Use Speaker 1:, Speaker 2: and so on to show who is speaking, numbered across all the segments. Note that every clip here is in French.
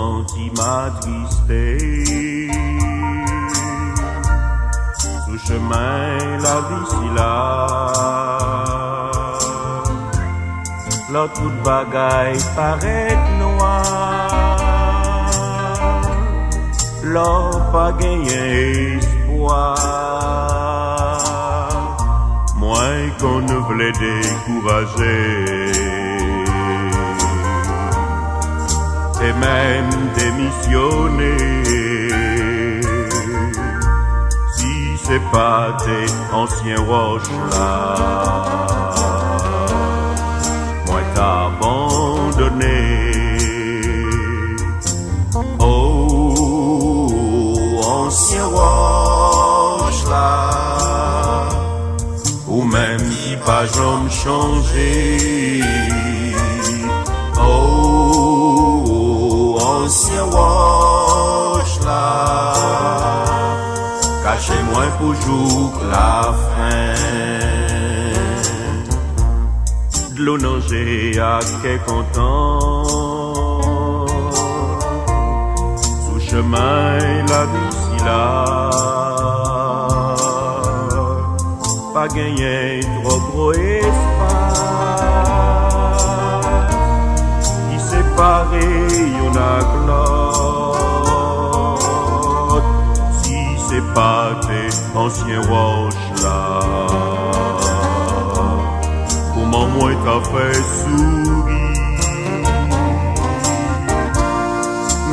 Speaker 1: senti m'attristé. Sous chemin la vie si là, là toute bagaille paraît noire, là pas gagné espoir, moins qu'on ne voulait décourager. Et même démissionner, si c'est pas des anciens roches là, moi t'as abandonné. Oh, anciens roches là, ou même qui pas jamais changé. Ancien roche là, cachez-moi pour jour la fin. De l'eau nager à qu'est content, sous chemin la vie si là, pas gagné trop gros espace, qui séparé y'en a l'autre, si c'est pas des anciens roches là, comment moi t'as fait sourire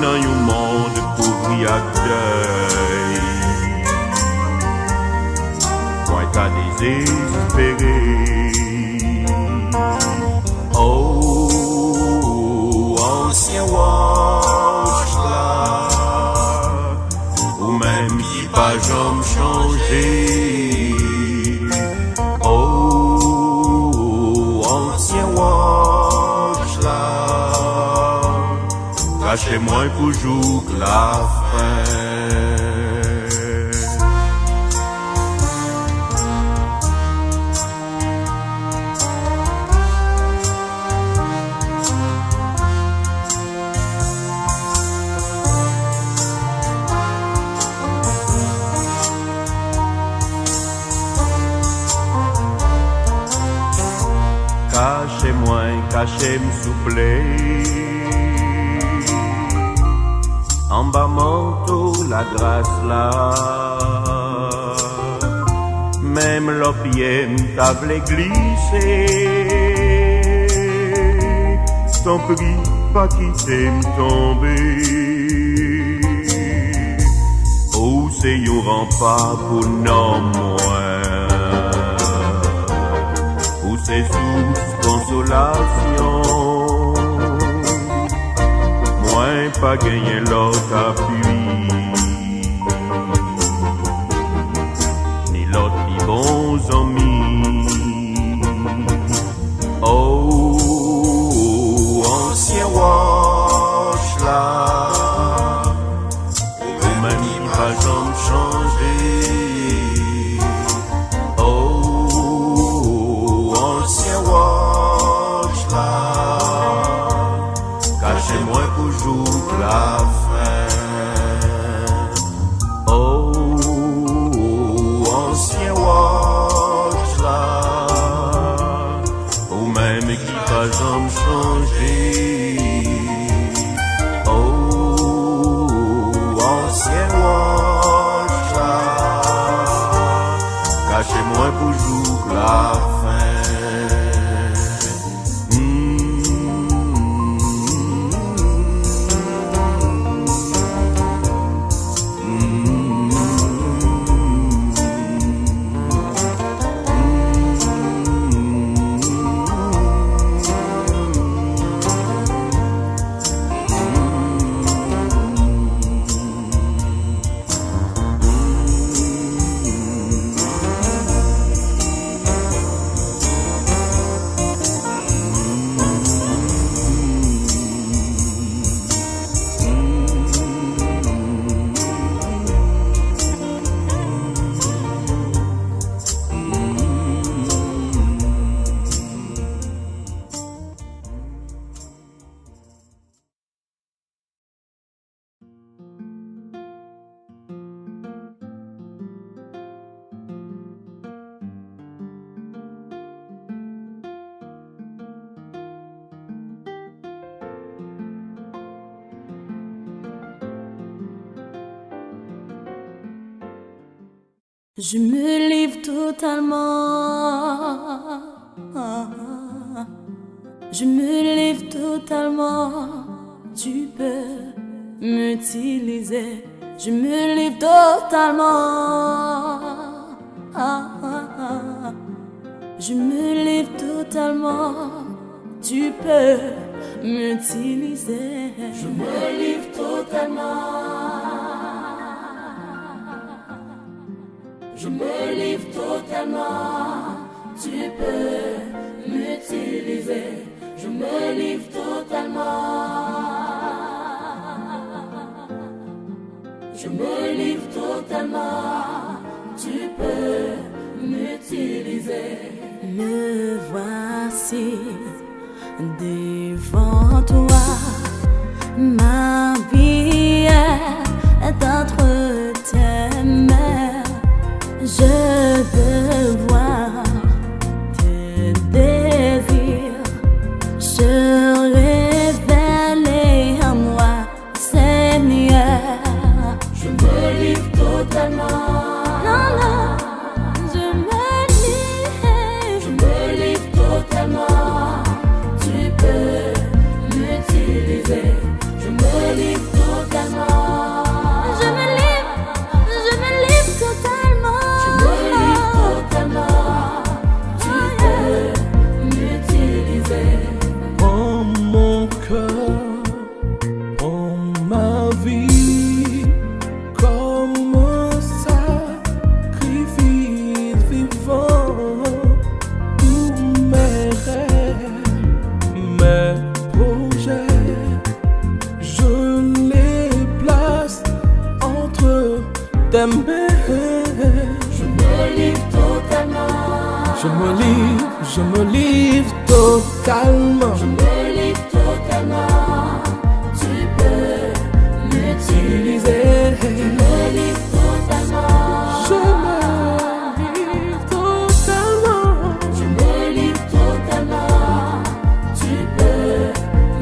Speaker 1: dans un monde couvri à deuil, moi t'as désespéré. Ancien roche là, ou même qui pas jamais changé. Oh, ancien roche là, cachez-moi pour jour la fin. Cachez-moi, cachez-moi soufflé. En bas manteau, la grâce là. Même l'opium t'avait glissé. T'en prie, pas quitter m'tomber. Oh, c'est yon rempart pour non moins. Où c'est sous consolation, moins pas gagner l'autre appui, ni l'autre ni bons amis. Oh, ancien roche là, ou même qui pas jamais changé. Cachez-moi pour jour la fin.
Speaker 2: Je me livre totalement. Je me livre totalement. Tu peux m'utiliser. Je me livre totalement. Je me livre totalement. Tu peux m'utiliser. Je me livre totalement. Je me livre totalement. Tu peux m'utiliser. Je me livre totalement. Je me livre totalement. Tu peux m'utiliser. Me voici devant toi. Ma vie est entre tes mains. Je veux voir tes désirs se révéler à moi, Seigneur. Je me livre totalement. Non, non, je me livre totalement. Tu peux m'utiliser. Je me livre totalement. Je me livre totalement. Je me livre totalement. Tu peux m'utiliser.
Speaker 3: Prends mon cœur, prends ma vie comme un sacrifice vivant. Tous mes rêves, mes projets, je les place entre tes mains.
Speaker 2: Je me livre totalement.
Speaker 3: Je me livre totalement.
Speaker 2: Je me livre totalement. Tu peux m'utiliser. Je me livre totalement.
Speaker 3: Je me livre totalement.
Speaker 2: Je me livre totalement. Tu peux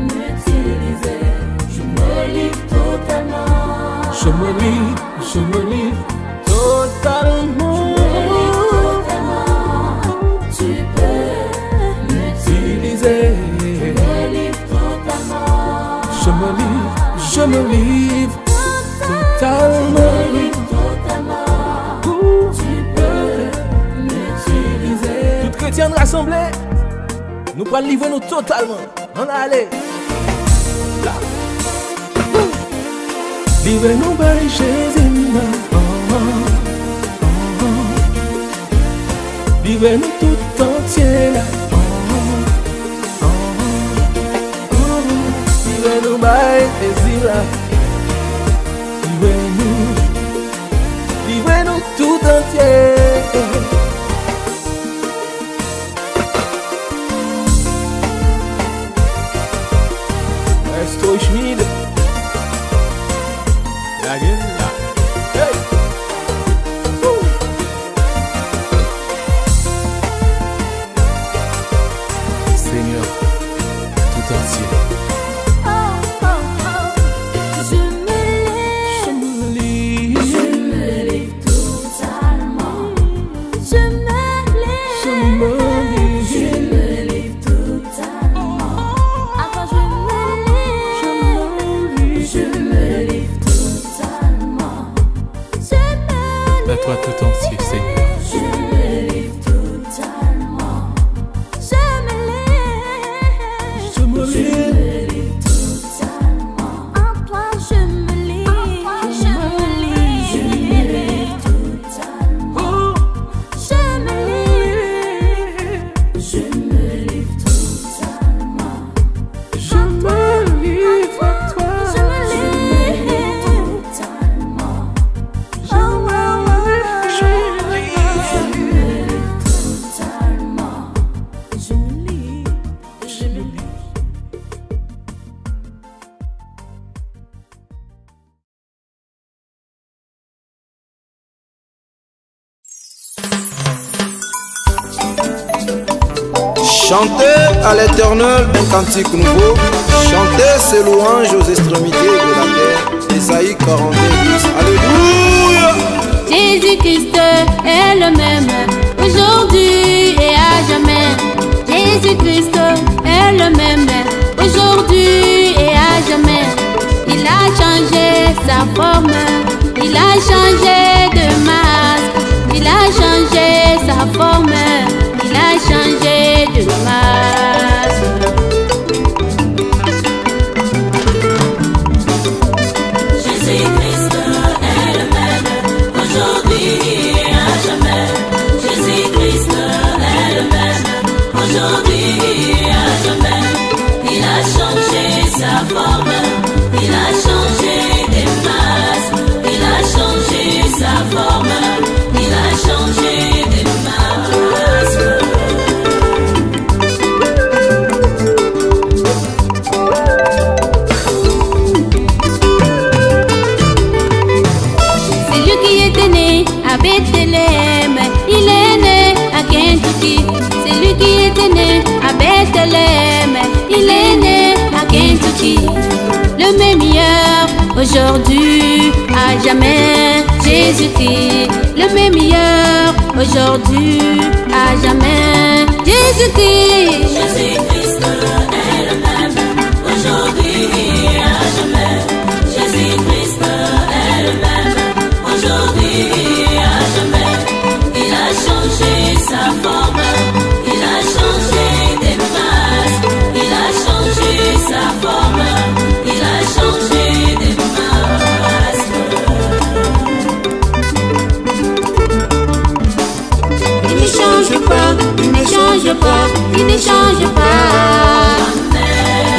Speaker 2: m'utiliser. Je me livre totalement.
Speaker 3: Je me livre totalement.
Speaker 2: Tu peux m'utiliser. Je me livre totalement.
Speaker 3: Je me livre totalement.
Speaker 2: Tu peux m'utiliser.
Speaker 3: Tout chrétien rassemblé, nous prenons livrer nous totalement. On a allé. Là. Livrer nous par Jésus. Livrer nous tout entier là. Livrer nous par Jésus là. Livrer nous tout entier. Estou Schmid. Hey. Seigneur, tout entier.
Speaker 2: Je me livre totalement. Je me livre totalement. Après je me livre totalement.
Speaker 3: À toi tout entier, Seigneur.
Speaker 2: Je me livre totalement. Je me livre totalement. À toi je me livre. Je me livre totalement. Je me livre totalement.
Speaker 3: Je me livre à toi.
Speaker 2: Je me livre totalement.
Speaker 3: Je me
Speaker 4: Chantez à l'Éternel un cantique nouveau, chantez ses louanges aux extrémités de la terre. Ésaïe 42, 10. Alléluia.
Speaker 2: Jésus-Christ est le même, aujourd'hui et à jamais. Jésus-Christ est le même, aujourd'hui et à jamais. Il a changé sa forme, il a changé de masque, il a changé sa forme, il a changé de masque.
Speaker 5: Jésus-Christ est le même, aujourd'hui et à jamais. Jésus-Christ est le même, aujourd'hui et à jamais. Il a changé sa forme, il a changé des masses, il a changé sa forme, il a changé des masses.
Speaker 2: C'est lui qui était né à Bethléem, il est né à Kentucky. C'est lui qui était né à Bethléem, il est né à Kentucky. Le meilleur aujourd'hui, à jamais, Jésus-Christ. Le meilleur aujourd'hui, à jamais, Jésus-Christ.
Speaker 5: Jésus-Christ est le même, aujourd'hui et à jamais. Jésus-Christ est le même, aujourd'hui et à jamais. Il a changé sa forme, il a changé des masses, il a changé sa forme, il a changé des masses.
Speaker 2: Il ne change pas, il ne change pas, il ne change pas.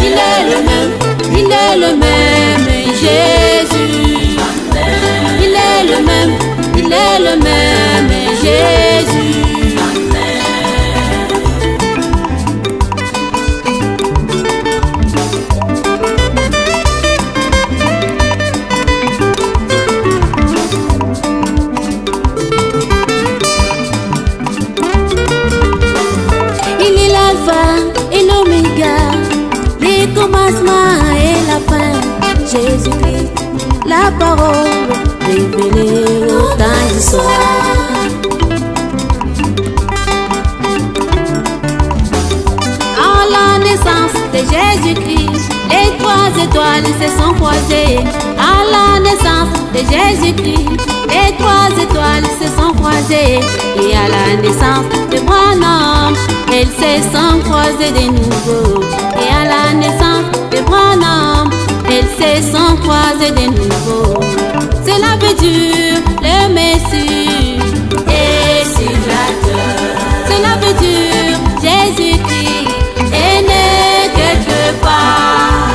Speaker 2: Il est le même, il est le même, Jésus. Il est le même, il est le même, Jésus. Il est l'alpha et l'oméga, le commencement et la fin. Jésus-Christ, la parole révélée au temps du soir. En la naissance de Jésus-Christ, les trois étoiles se sont croisées. À la naissance de Jésus-Christ, les trois étoiles se sont croisées. Et à la naissance de Branham, elles se sont croisées de nouveau. Et à la naissance de Branham, elles se sont croisées de nouveau. Cela veut dire le Messie et Salvateur. Cela veut dire Jésus-Christ est né quelque part.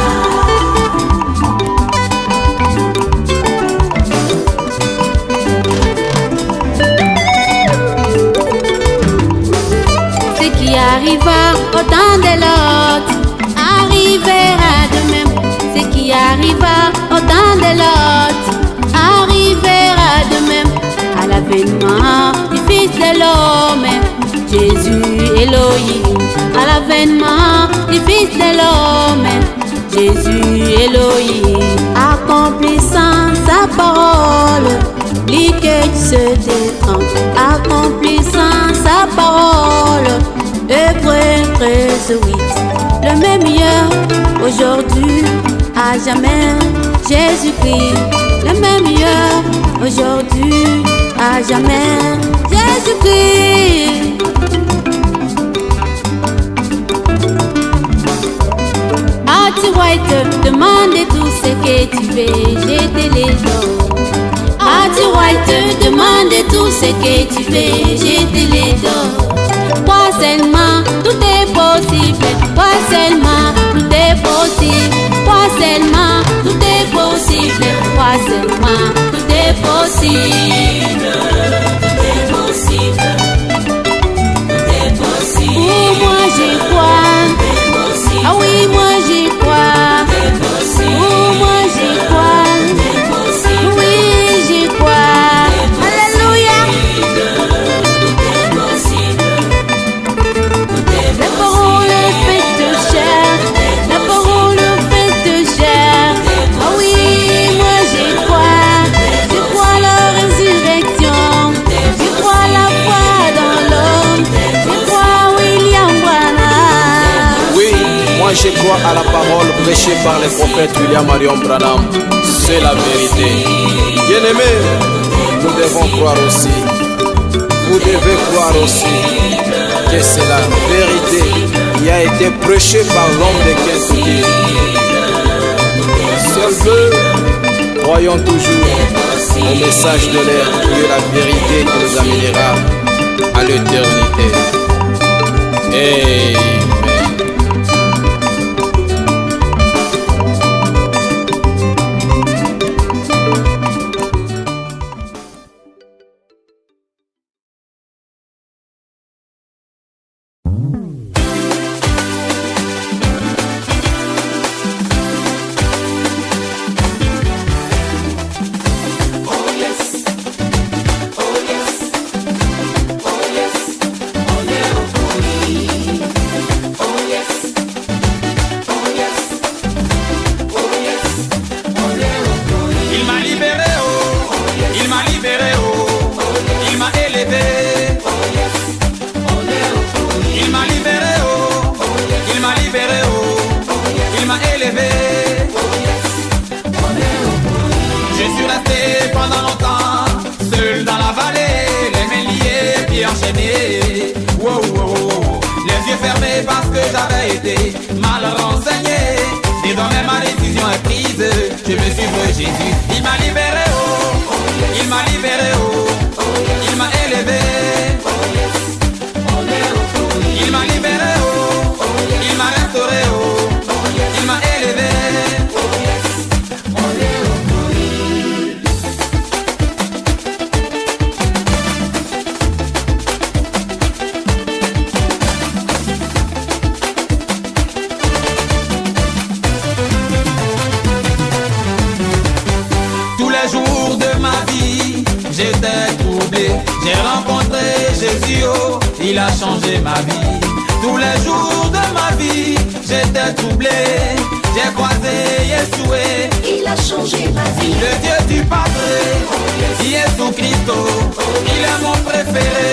Speaker 2: Ce qui arriva au temps de Lot arrivera de même. Ce qui arriva au temps de Lot arrivera de même. À l'avènement du Fils de l'homme, Jésus Elohim. À l'avènement du Fils de l'homme, Jésus Elohim. Accomplissant sa parole, lui que se détend. Accomplissant sa parole, Hébreux 13:8. Le meilleur aujourd'hui, à jamais, Jésus-Christ. Le meilleur aujourd'hui, à jamais, Jésus-Christ. Artie White, demande tout ce que tu veux, je te les donne. Artie White, demande tout ce que tu veux, je te les donne. Crois seulement, tout est possible. Crois seulement, tout est possible. Crois seulement, tout est possible. Crois seulement, tout est possible.
Speaker 5: Tout est possible, tout est possible.
Speaker 2: Oh, moi j'y crois. Ah oui, moi j'y crois. Oh, moi j'y crois. Oui, j'y crois. Alléluia. La parole est faite de chair. La parole est faite de chair.
Speaker 4: crois à la parole prêchée par les prophètes William Marion Branham. C'est la vérité. Bien-aimés, nous devons croire aussi. Vous devez croire aussi que c'est la vérité qui a été prêchée par l'homme de Kentucky. Seul Dieu, croyons toujours au message de l'air qui est la vérité qui nous amènera à l'éternité. Amen.
Speaker 6: Parce que j'avais été mal renseigné. Désormais ma décision est prise. Je veux suivre Jésus. Il m'a libéré, oh. Il m'a libéré, oh. Il m'a élevé. Il m'a libéré, oh. Il m'a restauré, oh. Il m'a élevé. J'ai rencontré Jésus, oh, il a changé ma vie. Tous les jours de ma vie, j'étais troublé. J'ai croisé Yeshua, il a changé ma vie. Le Dieu du Padre, Jésus Christ, il est mon préféré.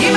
Speaker 6: Il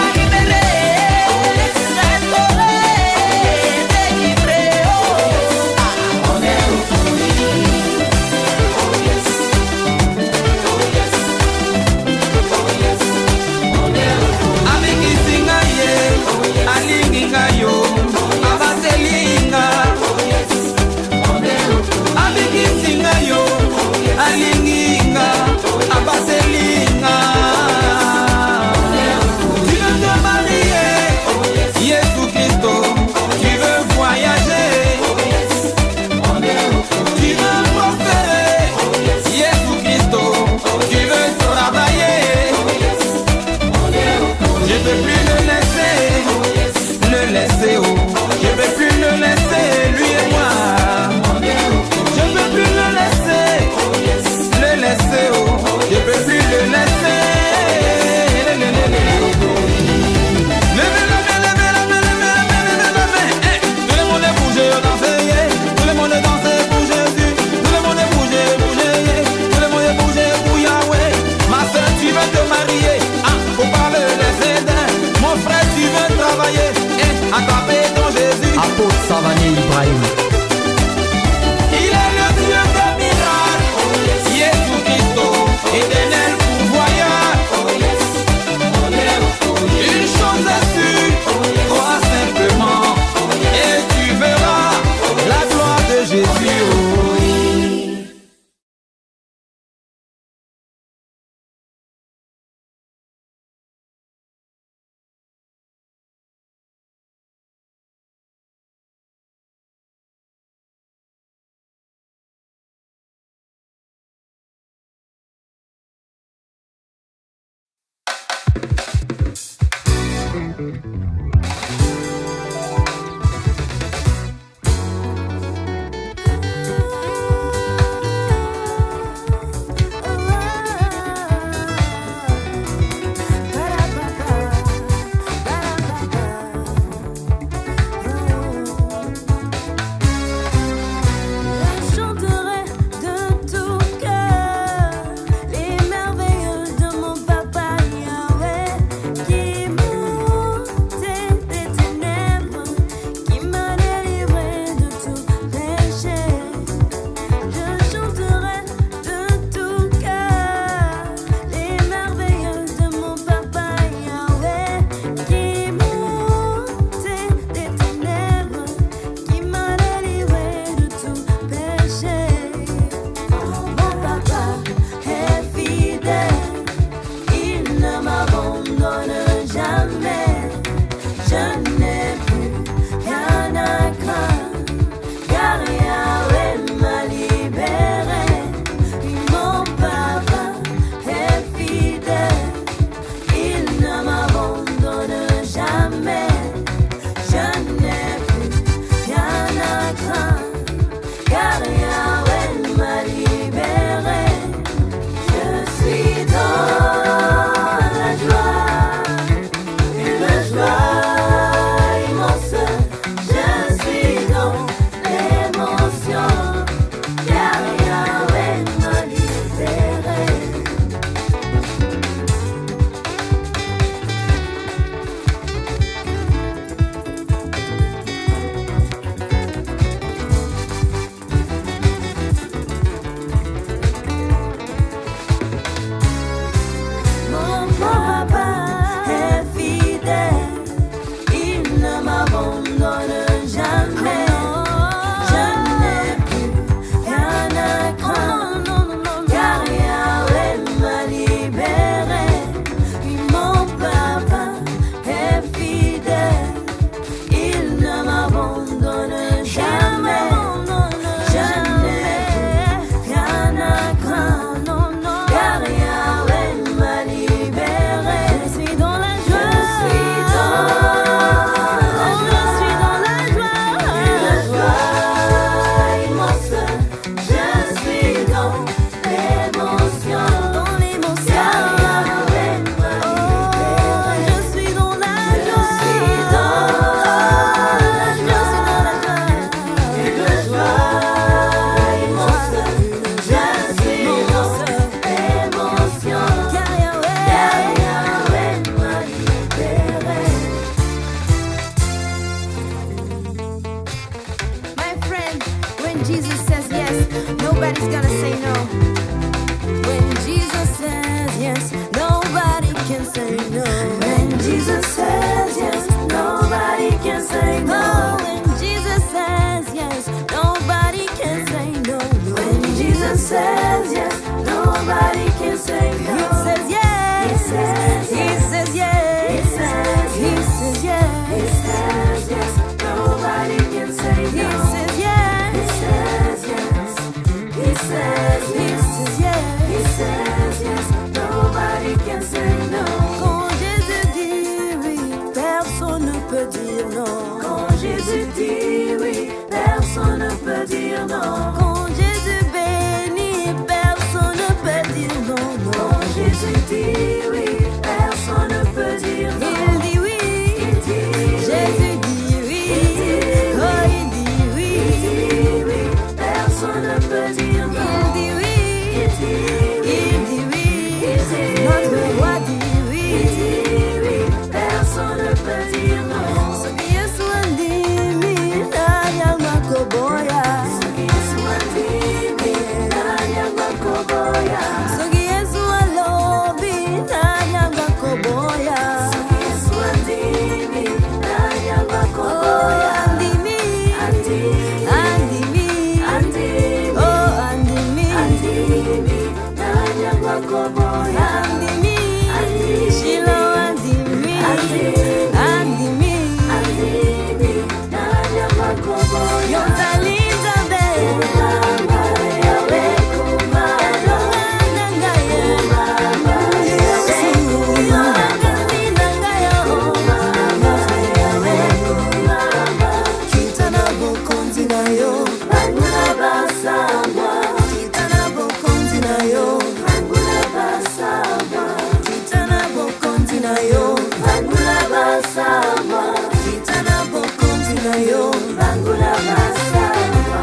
Speaker 5: dire non. Quand Jésus bénit, personne ne peut dire non. Quand Jésus dit oui, personne ne peut dire non. Il dit oui, Jésus dit oui, oh il dit oui, personne ne peut dire non. Il dit oui, notre roi dit oui, personne ne peut dire non. Ce qui est soit dit, n'a ma koboya. Ce qui est soit dit, n'a ma koboya. Ce qui est soit lobby, n'a ma koboya. Ce qui est soit dit, n'a ma koboya. Andimi, andimi, andimi, oh andimi, andimi, n'a ma koboya. Andimi, Shilo andimi, andimi, andimi, n'a ma koboya. Yotalinda be, mama, yawe kumama, nangaya, mama, Yesu, nangasi nangaya, mama, yawe kumama. Kitana bokonzi na yo, bangula basama. Kitana bokonzi na yo, bangula basama. Kitana bokonzi na yo, bangula basama. Kitana bokonzi na yo, bangula basama.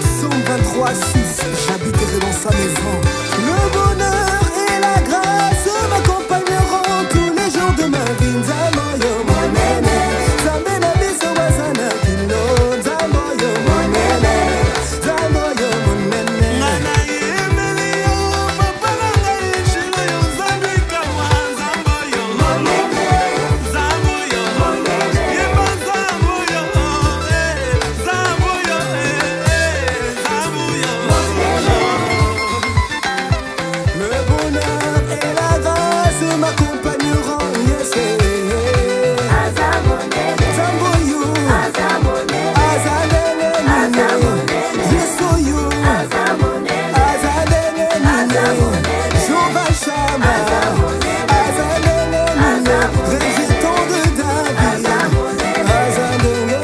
Speaker 7: Psaume 23:6, j'habiterai dans sa maison. Le bonheur et la grâce m'accompagneront tous les jours de ma vie. Nzamoyo monene, Nzambe na biso wazana kino. Nzamoyo monene, Nzamoyo monene. Ngana yemele yo, papa nanga yeshilo yo. Nzambe kawa Nzamoyo monene, Nzamoyo monene. Yemba Nzamoyo, Nzamoyo, Nzamoyo monene. Le bonheur et la grâce m'accompagneront, yes,
Speaker 5: Azamonene,
Speaker 7: Zamboyo,
Speaker 5: azamonene,
Speaker 7: Azalele, Yesoyo,
Speaker 5: azamonene,
Speaker 7: Azalele, Jova Shama, Azalele, Végétant de David, Azalele,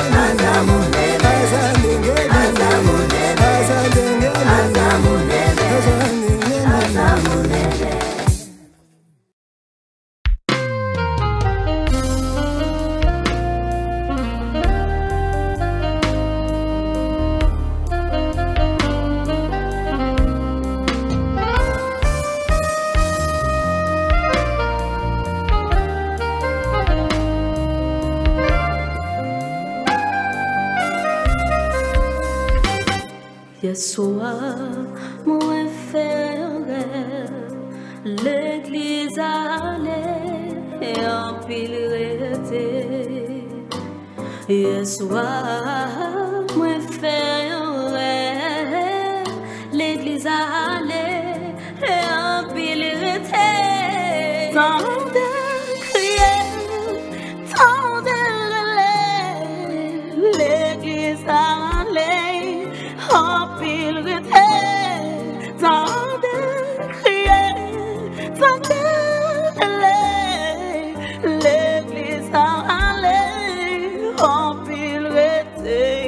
Speaker 5: Yeshua, mon frère, l'église allait et en pile était. Yeshua, mon frère, l'église allait et en pile était. Tant de crier, tant de relais, l'église allait en pile était. Tant de crier, tant de relais, l'église allait en pile était.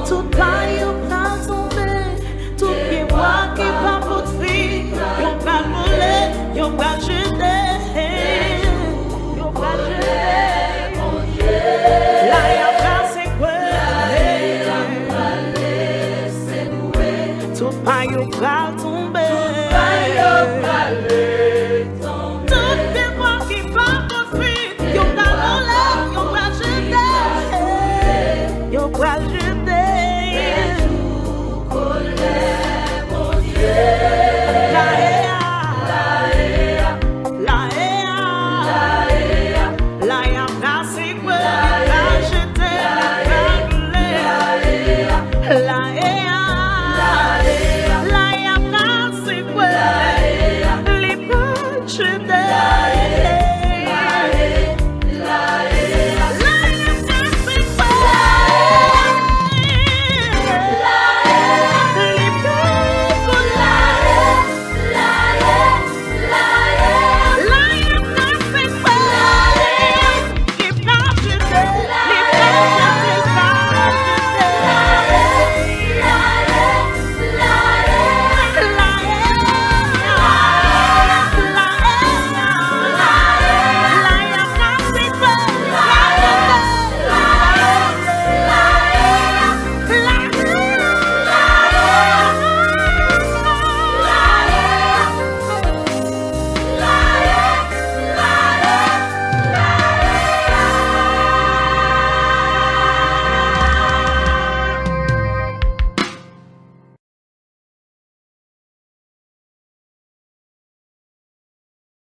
Speaker 8: Tout paille au bras tombé, tout pied bois qui pas votre fille, yon va voler, yon va